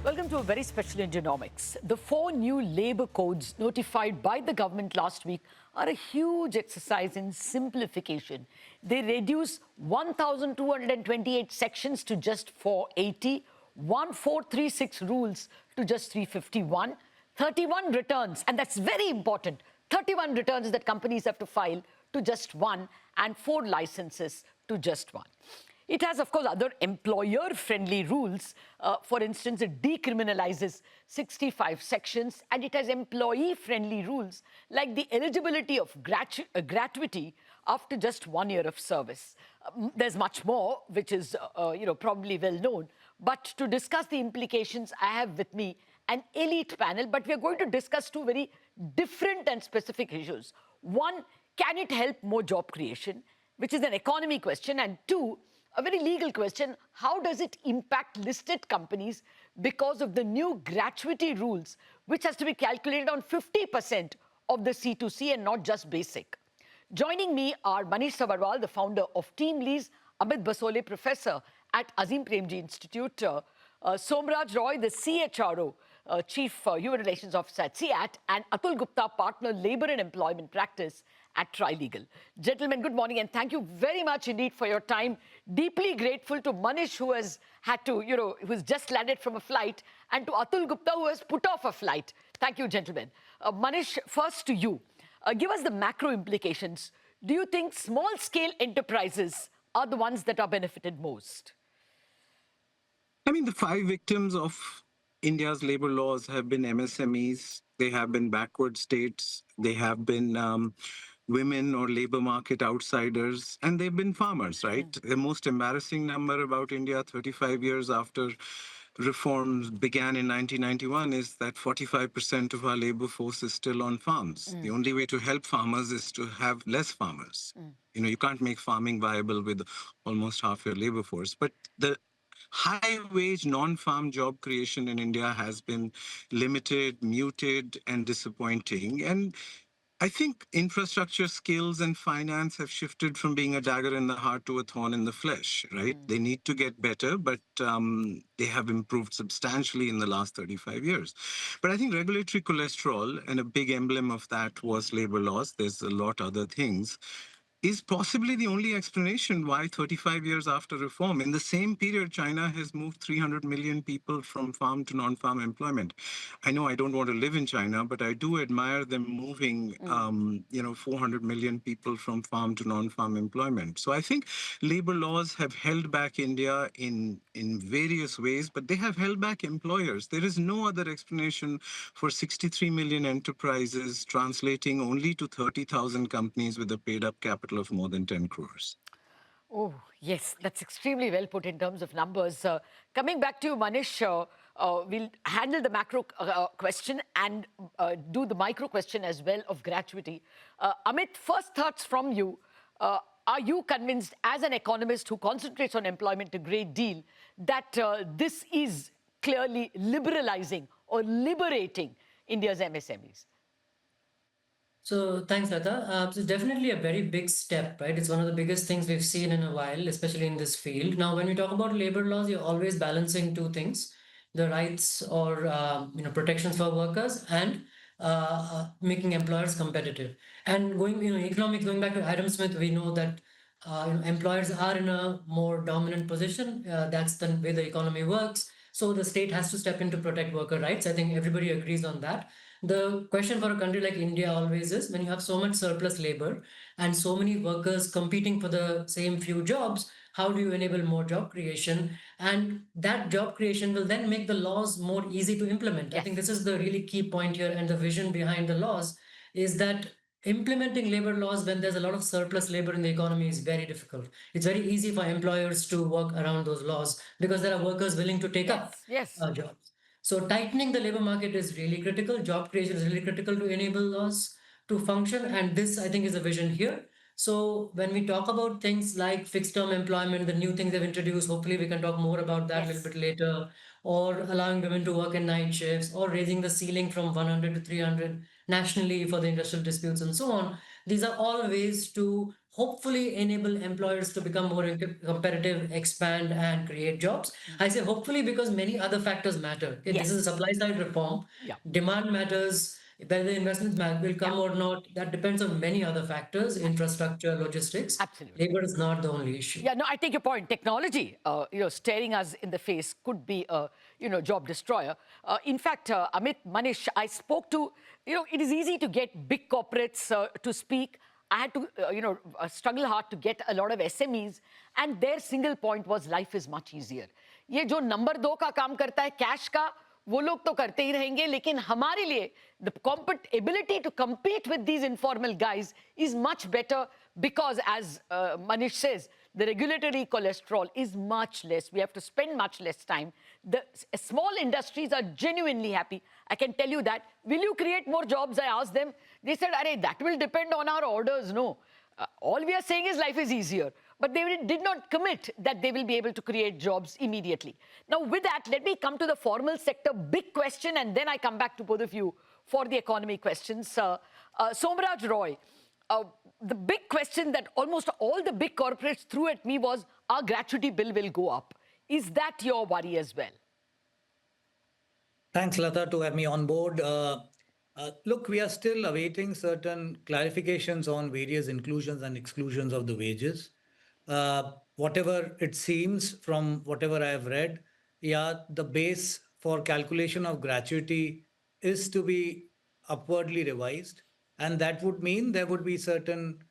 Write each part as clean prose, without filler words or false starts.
Welcome to a very special Indianomics. The 4 new labour codes notified by the government last week are a huge exercise in simplification. They reduce 1,228 sections to just 480, 1436 rules to just 351, 31 returns, and that's very important, 31 returns that companies have to file to just 1, and 4 licenses to just 1. It has, of course, other employer-friendly rules. For instance, it decriminalizes 65 sections, and it has employee-friendly rules like the eligibility of gratuity after just 1 year of service. There's much more, which is probably well known. But to discuss the implications, I have with me an elite panel, but we're going to discuss 2 very different and specific issues. One, can it help more job creation, which is an economy question, and 2, a very legal question, how does it impact listed companies because of the new gratuity rules, which has to be calculated on 50% of the C2C and not just basic? Joining me are Manish Sabharwal, the founder of TeamLease, Amit Basole, professor at Azim Premji Institute, Somraj Roy, the CHRO, Chief Human Relations Officer at CEAT, and Atul Gupta, partner, Labour and Employment Practice at Trilegal. Gentlemen, good morning, and thank you very much indeed for your time. Deeply grateful to Manish, who has had to, who's just landed from a flight, and to Atul Gupta, who has put off a flight. Thank you, gentlemen. Manish, first to you. Give us the macro implications. Do you think small-scale enterprises are the ones that are benefited most? I mean, the 5 victims of India's labor laws have been MSMEs, they have been backward states, they have been women or labor market outsiders, and they've been farmers, right? The most embarrassing number about India 35 years after reforms began in 1991 is that 45% of our labor force is still on farms. The only way to help farmers is to have less farmers. You can't make farming viable with almost half your labor force. But the high-wage non-farm job creation in India has been limited, muted, and disappointing. And I think infrastructure, skills, and finance have shifted from being a dagger in the heart to a thorn in the flesh, right? They need to get better, but they have improved substantially in the last 35 years. But I think regulatory cholesterol, and a big emblem of that was labor laws, there's a lot other things, is possibly the only explanation why 35 years after reform, in the same period, China has moved 300 million people from farm to non-farm employment. I know I don't want to live in China, but I do admire them moving, 400 million people from farm to non-farm employment. So I think labor laws have held back India in various ways, but they have held back employers. There is no other explanation for 63 million enterprises translating only to 30,000 companies with a paid-up capital of more than 10 crores. Oh, yes, that's extremely well put in terms of numbers. Coming back to you, Manish, we'll handle the macro question and do the micro question as well of gratuity. Amit, first thoughts from you. Are you convinced, as an economist who concentrates on employment a great deal, that this is clearly liberalizing or liberating India's MSMEs? So thanks, Lata. It's definitely a very big step, right? It's one of the biggest things we've seen in a while, especially in this field. Now, when we talk about labor laws, you're always balancing 2 things: the rights or protections for workers and making employers competitive. And economics, going back to Adam Smith, we know that employers are in a more dominant position. That's the way the economy works. So the state has to step in to protect worker rights. I think everybody agrees on that. The question for a country like India always is, when you have so much surplus labor and so many workers competing for the same few jobs, how do you enable more job creation? And that job creation will then make the laws more easy to implement. Yes. I think this is the really key point here, and the vision behind the laws is that implementing labor laws when there's a lot of surplus labor in the economy is very difficult. It's very easy for employers to work around those laws because there are workers willing to take up jobs. So tightening the labor market is really critical. Job creation is really critical to enable laws to function. And this, I think, is a vision here. So when we talk about things like fixed term employment, the new things they've introduced, hopefully we can talk more about that a little bit later, or allowing women to work in night shifts, or raising the ceiling from 100 to 300 nationally for the industrial disputes and so on. These are all ways to hopefully enable employers to become more competitive, expand, and create jobs. I say hopefully because many other factors matter. Okay, this is a Yes. supply side reform. Yeah. Demand matters. Whether the investments will come or not, that depends on many other factors, infrastructure, logistics. Absolutely. Labor is not the only issue. Yeah, no, I take your point. Technology, staring us in the face could be a, job destroyer. In fact, Amit, Manish, I spoke to, it is easy to get big corporates to speak. I had to, struggle hard to get a lot of SMEs, and their single point was life is much easier. ये जो number 2 का काम करता है cash का, वो लोग तो करते ही रहेंगे, लेकिन हमारे लिए the ability to compete with these informal guys is much better because, as Manish says, the regulatory cholesterol is much less. We have to spend much less time. The small industries are genuinely happy. I can tell you that. Will you create more jobs? I asked them. They said, "Arey, that will depend on our orders." No. All we are saying is life is easier. But they did not commit that they will be able to create jobs immediately. Now, with that, let me come to the formal sector big question, and then I come back to both of you for the economy questions. Somraj Roy, the big question that almost all the big corporates threw at me was, our gratuity bill will go up. Is that your worry as well? Thanks, Lata, to have me on board. Look, we are still awaiting certain clarifications on various inclusions and exclusions of the wages. Whatever it seems from whatever I have read, yeah, the base for calculation of gratuity is to be upwardly revised. And that would mean there would be certain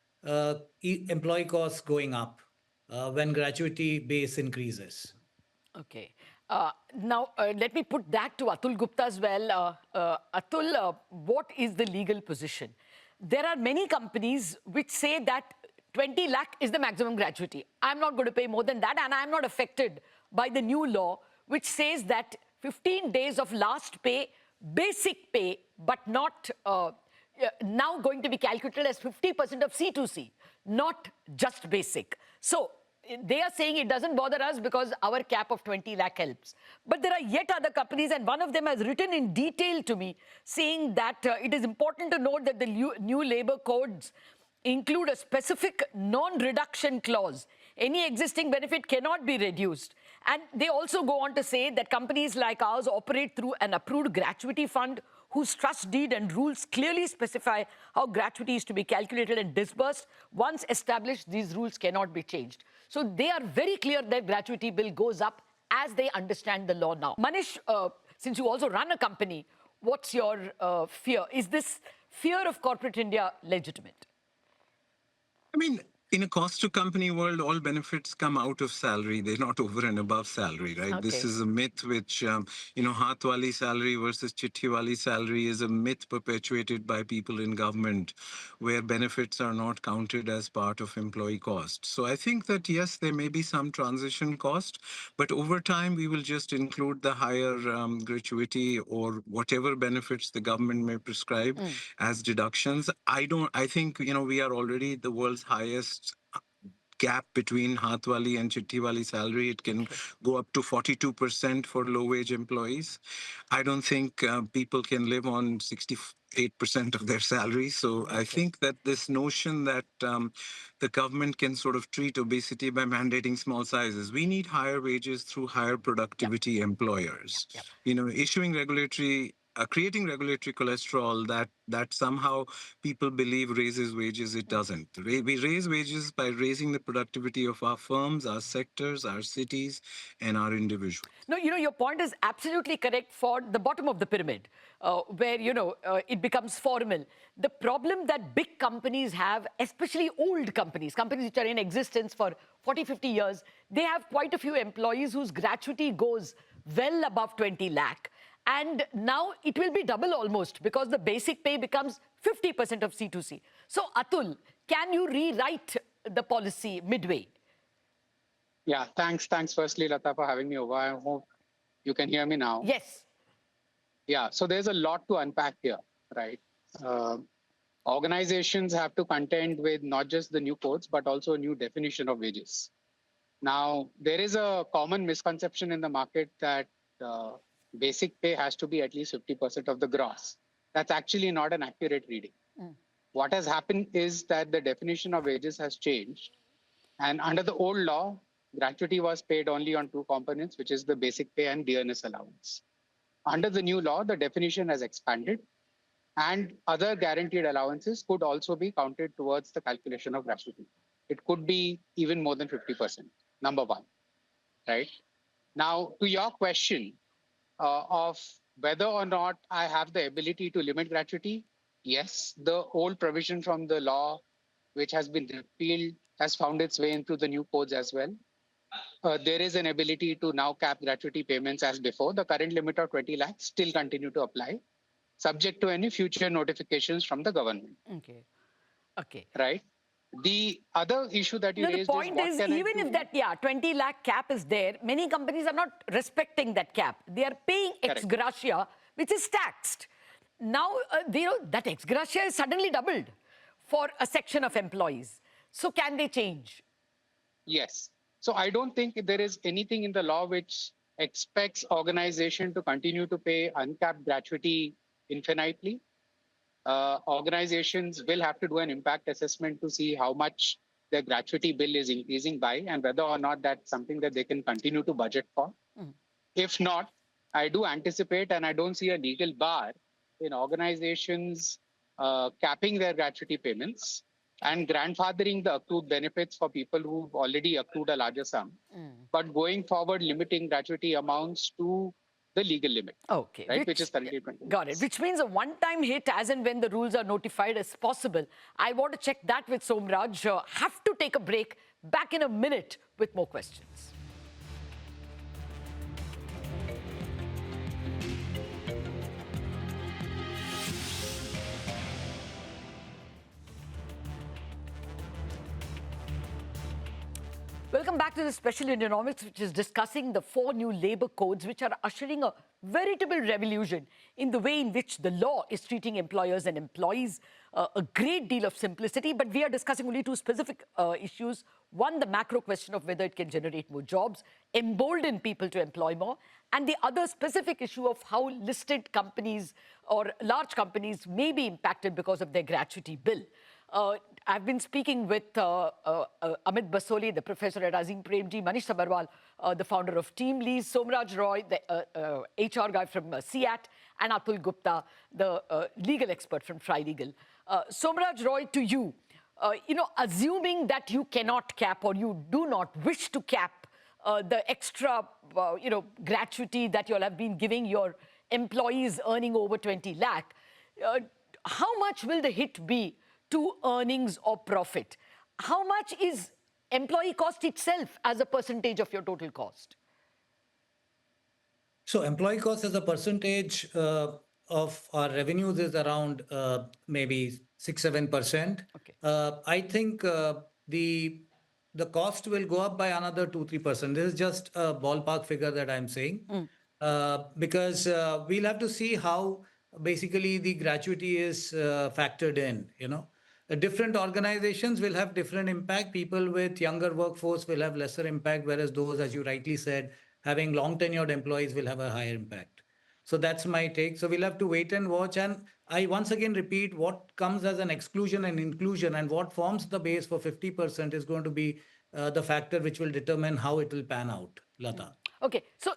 employee costs going up when gratuity base increases. Okay. Now, let me put that to Atul Gupta as well. Atul, what is the legal position? There are many companies which say that 20 lakh is the maximum gratuity. I'm not going to pay more than that, and I'm not affected by the new law, which says that 15 days of last pay, basic pay, but not now going to be calculated as 50% of C2C, not just basic. So, they are saying it doesn't bother us because our cap of 20 lakh helps. But there are yet other companies, and one of them has written in detail to me, saying that it is important to note that the new labor codes include a specific non-reduction clause. Any existing benefit cannot be reduced. And they also go on to say that companies like ours operate through an approved gratuity fund whose trust deed and rules clearly specify how gratuity is to be calculated and disbursed. Once established, these rules cannot be changed. So they are very clear that gratuity bill goes up as they understand the law now. Manish, since you also run a company, what's your fear? Is this fear of corporate India legitimate? I mean, in a cost to company world, all benefits come out of salary. They're not over and above salary, right? Okay. This is a myth which, haath wali salary versus chitti wali salary is a myth perpetuated by people in government where benefits are not counted as part of employee cost. So I think that, yes, there may be some transition cost, but over time, we will just include the higher gratuity or whatever benefits the government may prescribe as deductions. I think, we are already the world's highest gap between haath wali and chitti wali salary. It can go up to 42% for low wage employees. I don't think people can live on 68% of their salary. So I think that this notion that the government can sort of treat obesity by mandating small sizes. We need higher wages through higher productivity employers. Issuing regulatory creating regulatory cholesterol that somehow people believe raises wages. It doesn't. We raise wages by raising the productivity of our firms, our sectors, our cities, and our individuals. No, your point is absolutely correct for the bottom of the pyramid, where, it becomes formal. The problem that big companies have, especially old companies which are in existence for 40, 50 years, they have quite a few employees whose gratuity goes well above 20 lakh. And now it will be double almost because the basic pay becomes 50% of C2C. So, Atul, can you rewrite the policy midway? Yeah, thanks firstly, Lata, for having me over. I hope you can hear me now. Yes. Yeah, so there's a lot to unpack here, right? Organizations have to contend with not just the new codes, but also a new definition of wages. Now, there is a common misconception in the market that basic pay has to be at least 50% of the gross. That's actually not an accurate reading. What has happened is that the definition of wages has changed. And under the old law, gratuity was paid only on two components, which is the basic pay and dearness allowance. Under the new law, the definition has expanded, and other guaranteed allowances could also be counted towards the calculation of gratuity. It could be even more than 50%, number one, right? Now, to your question of whether or not I have the ability to limit gratuity, yes, the old provision from the law, which has been repealed, has found its way into the new codes as well. There is an ability to now cap gratuity payments as before. The current limit of 20 lakhs still continue to apply, subject to any future notifications from the government. Okay. Okay. Right. The other issue that you No, the raised point is, is, even if that, 20 lakh cap is there, many companies are not respecting that cap. They are paying ex gratia, which is taxed. Now, that ex gratia is suddenly doubled for a section of employees. So can they change? Yes. So I don't think there is anything in the law which expects organization to continue to pay uncapped gratuity infinitely. Organizations will have to do an impact assessment to see how much their gratuity bill is increasing by and whether or not that's something that they can continue to budget for. If not, I do anticipate, and I don't see a legal bar in organizations capping their gratuity payments and grandfathering the accrued benefits for people who've already accrued a larger sum, but going forward limiting gratuity amounts to the legal limit. Okay. Right, which is currently 20. Got it. Which means a one-time hit as and when the rules are notified is possible. I want to check that with Somraj. Have to take a break. Back in a minute with more questions. Welcome back to the special Indianomics, which is discussing the 4 new labor codes, which are ushering a veritable revolution in the way in which the law is treating employers and employees. A great deal of simplicity, but we are discussing only 2 specific issues. One, the macro question of whether it can generate more jobs, embolden people to employ more, and the other specific issue of how listed companies or large companies may be impacted because of their gratuity bill. I've been speaking with Amit Basole, the professor at Azim Premji, Manish Sabharwal, the founder of TeamLease, Somraj Roy, the HR guy from CEAT, and Atul Gupta, the legal expert from Trilegal. Somraj Roy, to you, assuming that you cannot cap or you do not wish to cap the extra, gratuity that you all have been giving your employees earning over 20 lakh, how much will the hit be to earnings or profit? How much is employee cost itself as a percentage of your total cost? So employee cost as a percentage of our revenues is around maybe 6-7%. Okay. I think the cost will go up by another 2-3%. This is just a ballpark figure that I'm saying, because we'll have to see how basically the gratuity is factored in. Different organizations will have different impact. People with younger workforce will have lesser impact, whereas those, as you rightly said, having long tenured employees will have a higher impact. So that's my take. So we'll have to wait and watch. And I once again repeat, what comes as an exclusion and inclusion and what forms the base for 50% is going to be the factor which will determine how it will pan out, Lata. Okay, so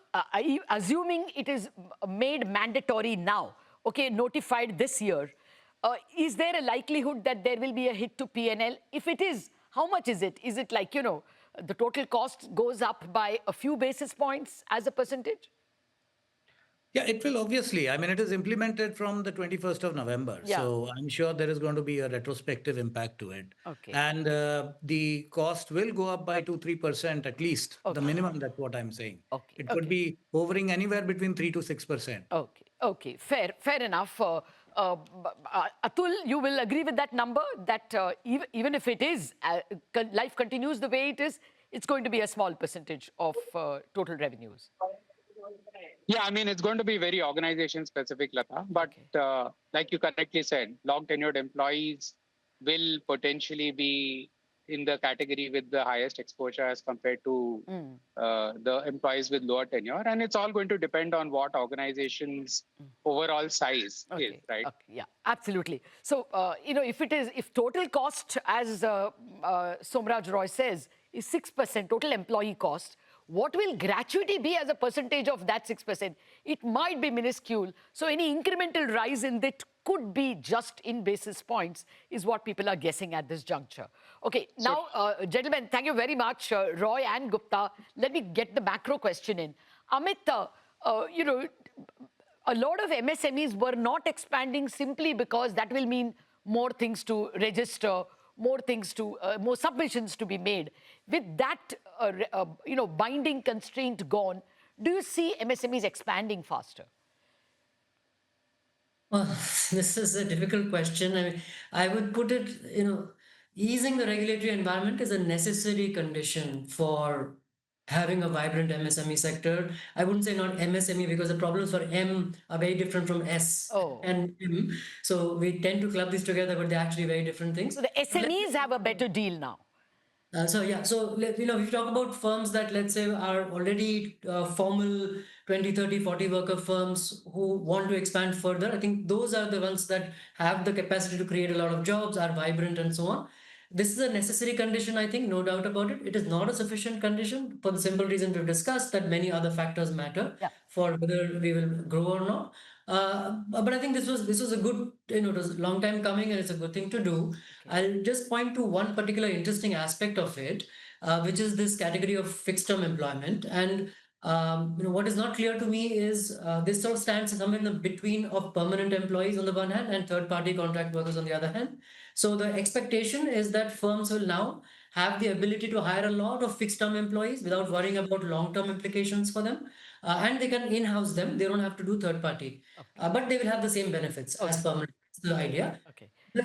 assuming it is made mandatory now, okay, notified this year, is there a likelihood that there will be a hit to P&L? If it is, how much is it? Is it like, the total cost goes up by a few basis points as a percentage? Yeah, it will obviously. I mean, it is implemented from the 21st of November. Yeah. So I'm sure there is going to be a retrospective impact to it. Okay. And the cost will go up by 2-3% at least. Okay. The minimum, that's what I'm saying. Okay. It could be hovering anywhere between 3 to 6%. Okay. Fair enough. Atul, you will agree with that number that even if it is, life continues the way it is, it's going to be a small percentage of total revenues. Yeah, I mean, it's going to be very organization specific, Lata. But like you correctly said, long tenured employees will potentially be in the category with the highest exposure as compared to the employees with lower tenure. And it's all going to depend on what organization's overall size is, right? Okay, yeah, absolutely. So, if total cost, as Somraj Roy says, is 6%, total employee cost, what will gratuity be as a percentage of that 6%? It might be minuscule. So, any incremental rise in that could be just in basis points, is what people are guessing at this juncture. Okay, now, gentlemen, thank you very much, Roy and Gupta. Let me get the macro question in. Amit, a lot of MSMEs were not expanding simply because that will mean more things to register, more submissions to be made. With that, binding constraint gone, do you see MSMEs expanding faster? Well, this is a difficult question. I mean, I would put it, easing the regulatory environment is a necessary condition for having a vibrant MSME sector. I wouldn't say not MSME because the problems for M are very different from S and M. So we tend to club these together, but they're actually very different things. So the SMEs have a better deal now. So if you talk about firms that, let's say, are already formal 20, 30, 40 worker firms who want to expand further, I think those are the ones that have the capacity to create a lot of jobs, are vibrant and so on. This is a necessary condition, I think, no doubt about it. It is not a sufficient condition for the simple reason we've discussed, that many other factors matter for whether we will grow or not. But I think this was a good, it was a long time coming and it's a good thing to do. I'll just point to one particular interesting aspect of it, which is this category of fixed term employment. And what is not clear to me is this sort of stands somewhere in the between of permanent employees on the one hand and third party contract workers on the other hand. So the expectation is that firms will now have the ability to hire a lot of fixed term employees without worrying about long term implications for them. And they can in-house them. They don't have to do third party, but they will have the same benefits as permanent. That's the idea.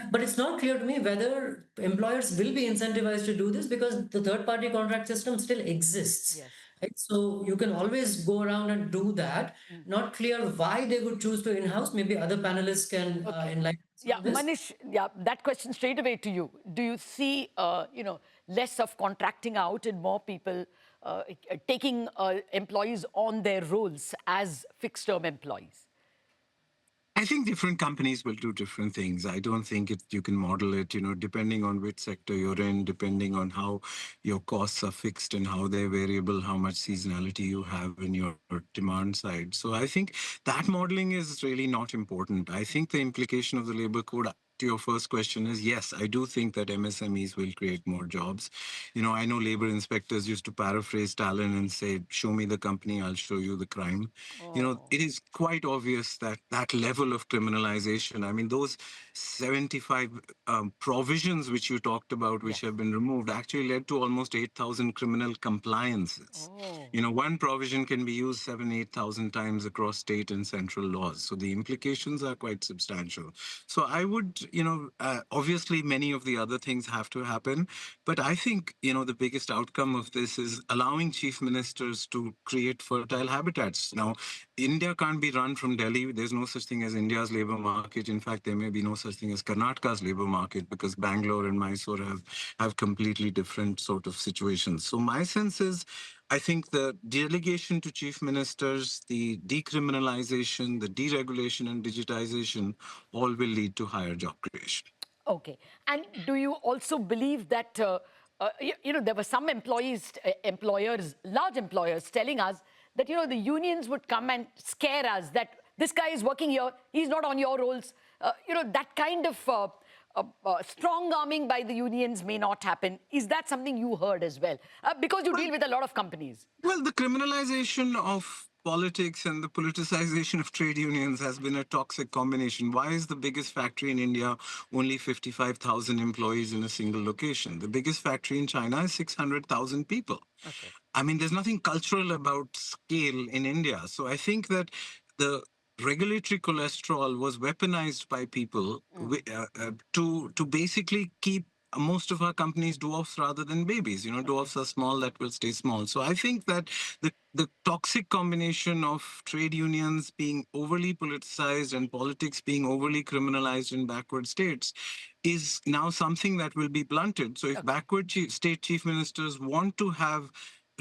But it's not clear to me whether employers will be incentivized to do this because the third party contract system still exists. Right? So you can always go around and do that. Not clear why they would choose to in-house. Maybe other panelists can enlighten. Manish, that question straight away to you. Do you see, less of contracting out and more people taking employees on their roles as fixed-term employees? I think different companies will do different things. I don't think you can model it, depending on which sector you're in, depending on how your costs are fixed and how they're variable, how much seasonality you have in your demand side. So I think that modeling is really not important. I think the implication of the labor code, to your first question, is yes, I do think that MSMEs will create more jobs. I know labor inspectors used to paraphrase Talon and say, show me the company, I'll show you the crime. It is quite obvious that that level of criminalization, I mean, those 75 provisions which you talked about, which have been removed, actually led to almost 8,000 criminal compliances. One provision can be used 8,000 times across state and central laws. So the implications are quite substantial. So I would, obviously many of the other things have to happen. But I think, the biggest outcome of this is allowing chief ministers to create fertile habitats. Now, India can't be run from Delhi. There's no such thing as India's labor market. In fact, there may be no such thing as Karnataka's labor market because Bangalore and Mysore have completely different sort of situations. So my sense is, I think the delegation to chief ministers, the decriminalization, the deregulation and digitization all will lead to higher job creation. Okay. And do you also believe that, there were some employers, large employers telling us that, the unions would come and scare us that this guy is working here, he's not on your rolls. That kind of strong arming by the unions may not happen. Is that something you heard as well? Because you deal with a lot of companies. Well, the criminalization of politics and the politicization of trade unions has been a toxic combination. Why is the biggest factory in India only 55,000 employees in a single location? The biggest factory in China is 600,000 people. I mean, there's nothing cultural about scale in India. So I think that the regulatory cholesterol was weaponized by people to basically keep most of our companies dwarfs rather than babies. Dwarfs are small that will stay small. So I think that the toxic combination of trade unions being overly politicized and politics being overly criminalized in backward states is now something that will be blunted. So if backward state chief ministers want to have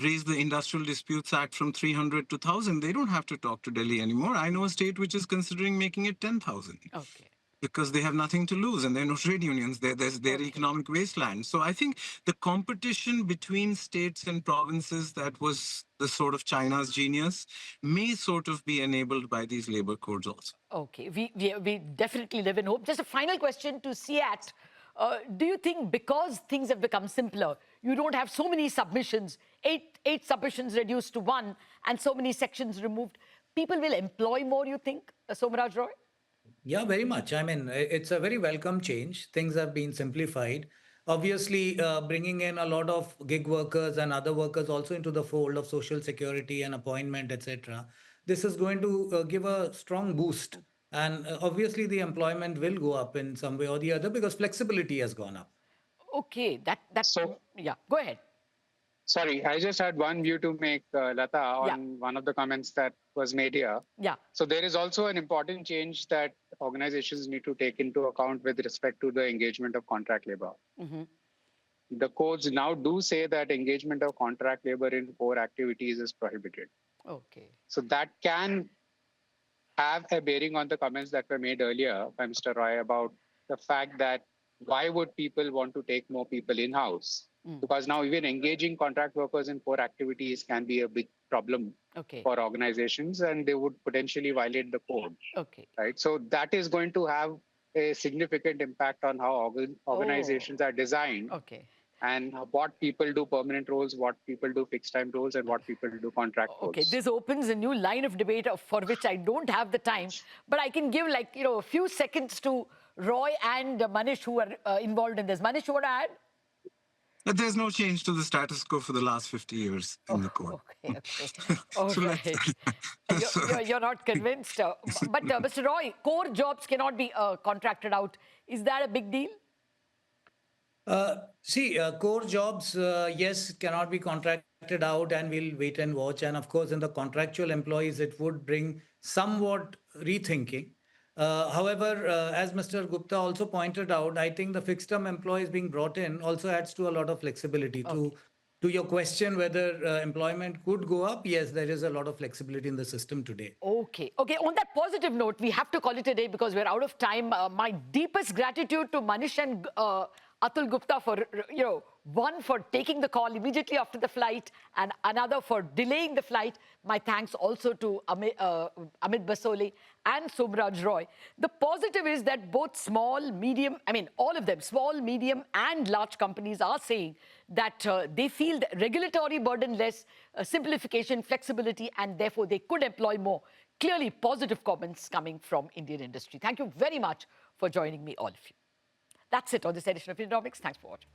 raise the Industrial Disputes Act from 300 to 1,000, they don't have to talk to Delhi anymore. I know a state which is considering making it 10,000. Okay. Because they have nothing to lose and there are no trade unions. There's their economic wasteland. So I think the competition between states and provinces that was the sort of China's genius may sort of be enabled by these labor codes also. Okay, we definitely live in hope. Just a final question to CEAT. Do you think because things have become simpler, you don't have so many submissions, eight submissions reduced to one, and so many sections removed, people will employ more, you think, Somraj Roy? Yeah, very much. I mean, it's a very welcome change. Things have been simplified. Obviously, bringing in a lot of gig workers and other workers also into the fold of social security and appointment, etc. This is going to give a strong boost. And obviously, the employment will go up in some way or the other because flexibility has gone up. Okay, So, yeah, go ahead. sorry, I just had one view to make, Lata, on Yeah. one of the comments that was made here. Yeah. So there is also an important change that organizations need to take into account with respect to the engagement of contract labor. The codes now do say that engagement of contract labor in core activities is prohibited. Okay. So that can have a bearing on the comments that were made earlier by Mr. Roy about the fact that why would people want to take more people in-house? Because now even engaging contract workers in core activities can be a big problem for organizations and they would potentially violate the code. Okay. Right. So that is going to have a significant impact on how organizations are designed. Okay. And what people do permanent roles, what people do fixed time roles, and what people do contract roles. Okay, this opens a new line of debate for which I don't have the time, but I can give a few seconds to Roy and Manish who are involved in this. Manish, you want to add? But there's no change to the status quo for the last 50 years in the code. Okay. All So right. You're not convinced. But Mr. Roy, core jobs cannot be contracted out. Is that a big deal? Core jobs, yes, cannot be contracted out and we'll wait and watch. And of course, in the contractual employees, it would bring somewhat rethinking. However, as Mr. Gupta also pointed out, I think the fixed term employees being brought in also adds to a lot of flexibility. To your question whether employment could go up, yes, there is a lot of flexibility in the system today. Okay. On that positive note, we have to call it a day because we're out of time. My deepest gratitude to Manish and Atul Gupta for, one for taking the call immediately after the flight and another for delaying the flight. My thanks also to Amit Basole and Somraj Roy. The positive is that both small, medium, all of them, small, medium and large companies are saying that they feel the regulatory burden less, simplification, flexibility, and therefore they could employ more. Clearly positive comments coming from Indian industry. Thank you very much for joining me, all of you. That's it on this edition of Indianomics. Thanks for watching.